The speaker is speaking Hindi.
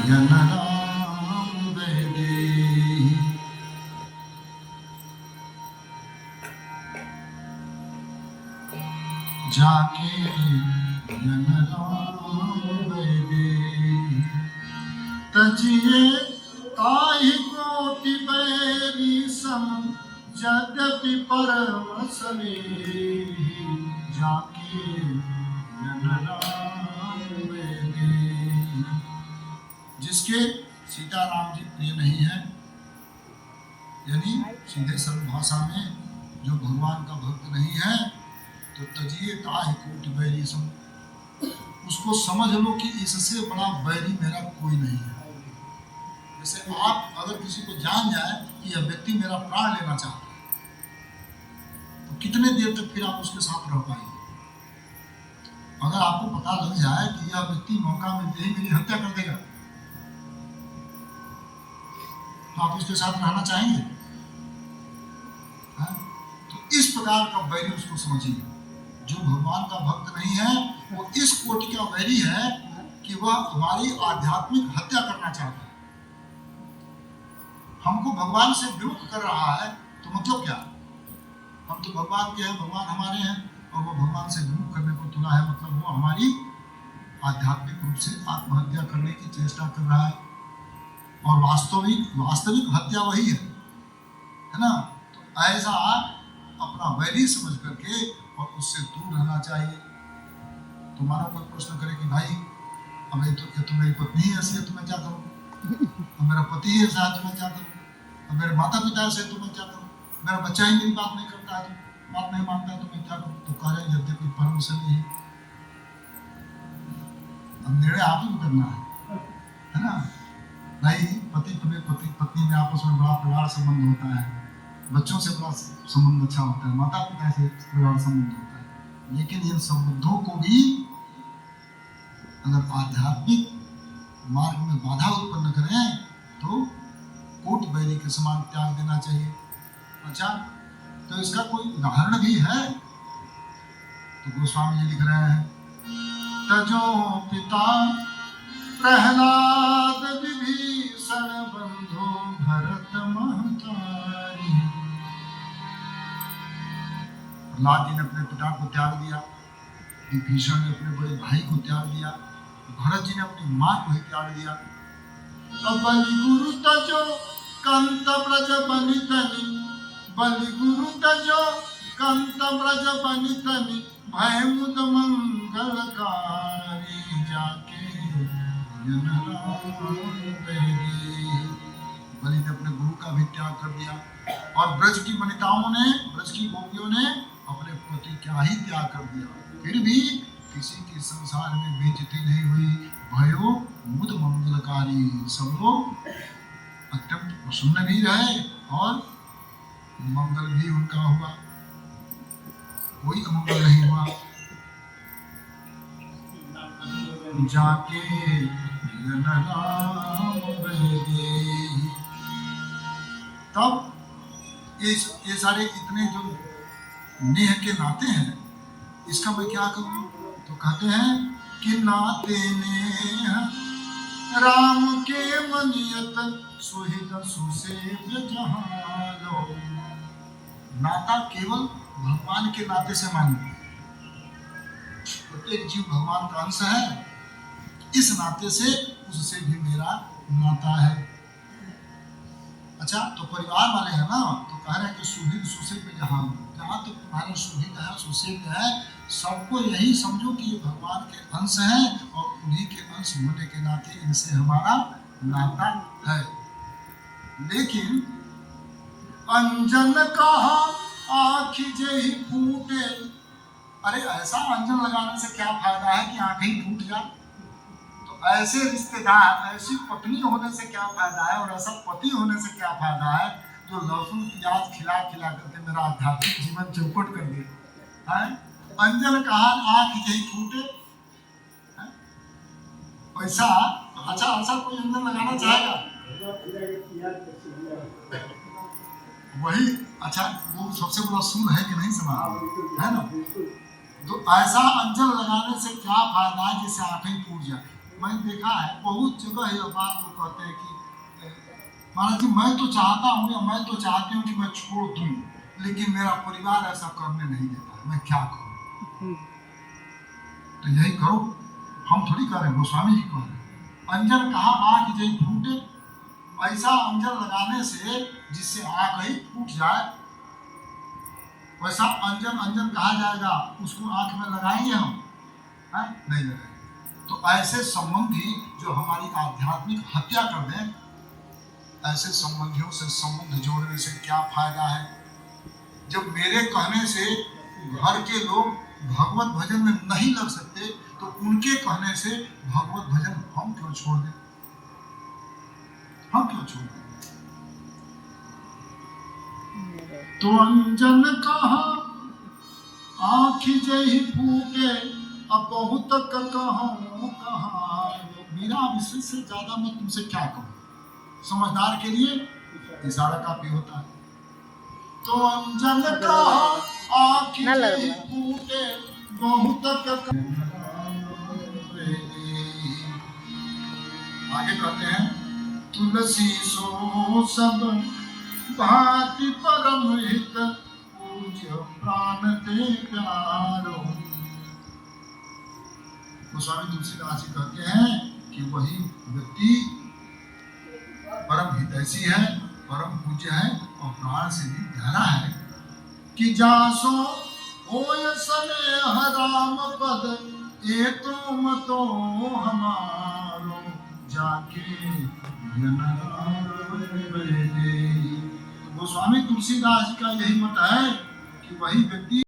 यन राम वैदेही। जाके यन राम वैदेही। तजिए ताहि कोटि बैरी सम यद्यपि परमस लेहि। जाके यन राम वैदेही। जिसके सीताराम जी प्रिय नहीं है, यानी सीधे सरल भाषा में जो भगवान का भक्त नहीं है, तो तजिए ताहि कोटि बैरी सम, उसको समझ लो कि इससे बड़ा बैरी मेरा कोई नहीं है। जैसे आप अगर किसी को जान जाए कि यह व्यक्ति मेरा प्राण लेना चाहता है, तो कितने देर तक फिर आप उसके साथ रह पाएंगे? अगर आपको पता लग जाए कि यह व्यक्ति मौका मिलते ही मेरी हत्या कर देगा, तो आप उसके साथ रहना चाहेंगे? तो इस प्रकार का बैरी उसको समझिए। जो भगवान का भक्त नहीं है वो इस कोटि का वैरी है कि वह हमारी आध्यात्मिक हत्या करना चाहता है। हमको भगवान से विमुख कर रहा है, तो मतलब क्या? हम तो भगवान के हैं, भगवान हमारे हैं, और वो भगवान से विमुख करने को तुला है, मतलब वो हमारी आध्यात्मिक रूप से आत्महत्या करने की चेष्टा कर रहा है। और वास्तविक हत्या वही है ना? तो ऐसा अपना वैरी समझ करके और उससे दूर रहना चाहिए। तो मानो कोई प्रश्न करे कि भाई अब ये तो मेरी पत्नी ही ऐसी है, तो मैं क्या करूं? अब मेरा पति ही ऐसा है, तो मैं क्या करूं? अब मेरे माता पिता ऐसे, तो मैं क्या करूं? मेरा बच्चा ही मेरी बात नहीं करता है, तो बात नहीं मानता है, तो मैं क्या करूं? तो कह रहे यद्यपि परम से नहीं, अब निर्णय आप ही करना है ना? नहीं, पत्नी में आपस में बड़ा प्रगाढ़ संबंध होता है, बच्चों से बड़ा संबंध अच्छा होता है, माता पिता से प्रगाढ़ संबंध होता है, लेकिन इन संबंधों को भी अगर आध्यात्मिक मार्ग में बाधा उत्पन्न करें तो कोट बैरी के समान त्याग देना चाहिए। अच्छा, तो इसका कोई उदाहरण भी है? तो गोस्वामी जी लिख रहे हैं, तजो पिता प्रहलाद विभीषण बंधु भरत महतारी। प्रहलाद जी ने अपने पिता को त्याग दिया, विभीषण ने अपने बड़े भाई को त्याग दिया, भरत जी ने अपनी मां को ही त्याग दिया। बलि गुरु तजो कंत ब्रज बनितनि, बलि गुरु तजो कंत ब्रज बनितनि, भय मुद मंगलकारी। जाके यन राम वैदेही। बलि ने अपने गुरु का भी त्याग कर दिया, और ब्रज की वनिताओं ने, ब्रज की गोपियों ने अपने पति का ही त्याग कर दिया, फिर भी किसी की संसार में बेइज्जती नहीं हुई। भयो मुद मंगलकारी, सब लोग अत्यंत प्रसन्न भी रहे और मंगल भी उनका हुआ, कोई अमंगल नहीं हुआ। जाके यन राम वैदेही। तब ये सारे इतने जो नेह के नाते हैं, इसका मैं क्या करूं? तो कहते हैं कि नाते नेह राम के मनियत सुहित सुसेव्य जहां। नाता केवल भगवान के नाते से मानिए, प्रत्येक जीव भगवान का अंश है, इस नाते से उससे भी मेरा नाता है। अच्छा, तो परिवार वाले हैं ना, तो कह रहे हैं कि सुहित सुसेव्य जहां, जहां तक तुम्हारा सुहित है, सुसेव्य है, सबको यही समझो कि ये भगवान के अंश हैं, और उन्हीं के अंश होने के नाते इनसे हमारा नाता है। लेकिन अंजन कहा आँख जही फूटे। अरे ऐसा अंजन लगाने से क्या फायदा है कि आँख ही फूट जाए? तो ऐसे रिश्तेदार, ऐसी पत्नी होने से क्या फायदा है, और ऐसा पति होने से क्या फायदा है जो लहसुन प्याज खिला खिला करके मेरा आध्यात्मिक जीवन चौपट कर दे? अंजन कहा आँख यही फूटे। वैसा अच्छा ऐसा कोई अंजन लगाना चाहेगा? वही अच्छा, वो सबसे बड़ा सूल है कि नहीं समा, है ना? तो ऐसा अंजन लगाने से क्या फायदा है जिससे आँखें फूट जाए? मैं देखा है बहुत जगह ये बात लोग कहते हैं कि महाराज जी मैं तो चाहता हूँ या मैं तो चाहती हूँ कि मैं छोड़ दूँ, लेकिन मेरा परिवार ऐसा करने नहीं देता, मैं क्या करूँ? तो यही करो, हम थोड़ी कह रहे हैं, गोस्वामी जी कह रहे हैं। अंजन कहाँ आँख जई फूटे, ऐसा अंजन लगाने से जिससे आँख ही फूट जाए, वैसा अंजन अंजन कहा जाएगा, उसको आँख में लगाएंगे हम? नहीं लगाएंगे। तो ऐसे संबंधी जो हमारी आध्यात्मिक हत्या कर दें, ऐसे संबंधियों से संबंध जोड़ने से क्या फायदा है? जब मेरे कहने से घर के लोग भगवत भजन में नहीं लग सकते, तो उनके कहने से भगवत भजन हम क्यों छोड़ दें? हम क्यों छोड़ दें? तो अंजन कहा आँख जही फूटे, अब बहुत कहूँ कहाँ। मेरा विषय से ज्यादा मैं तुमसे क्या कहूँ? समझदार के लिए इशारा काफी होता है। तो अंजन कहा आँख जही फूटे, बहुत आगे कहते हैं तुलसी सो सब भांति परम हित, पूज्य प्राण ते प्यारो। गोस्वामी तुलसीदास जी कहते हैं कि वही व्यक्ति परम हितैषी है, परम पूज्य है और प्राण से भी प्यारा है। कि जासो होय स्नेह राम पद, ए तुम तो हमारो, जाके गोस्वामी तुलसीदास जी का यही मत है कि वही व्यक्ति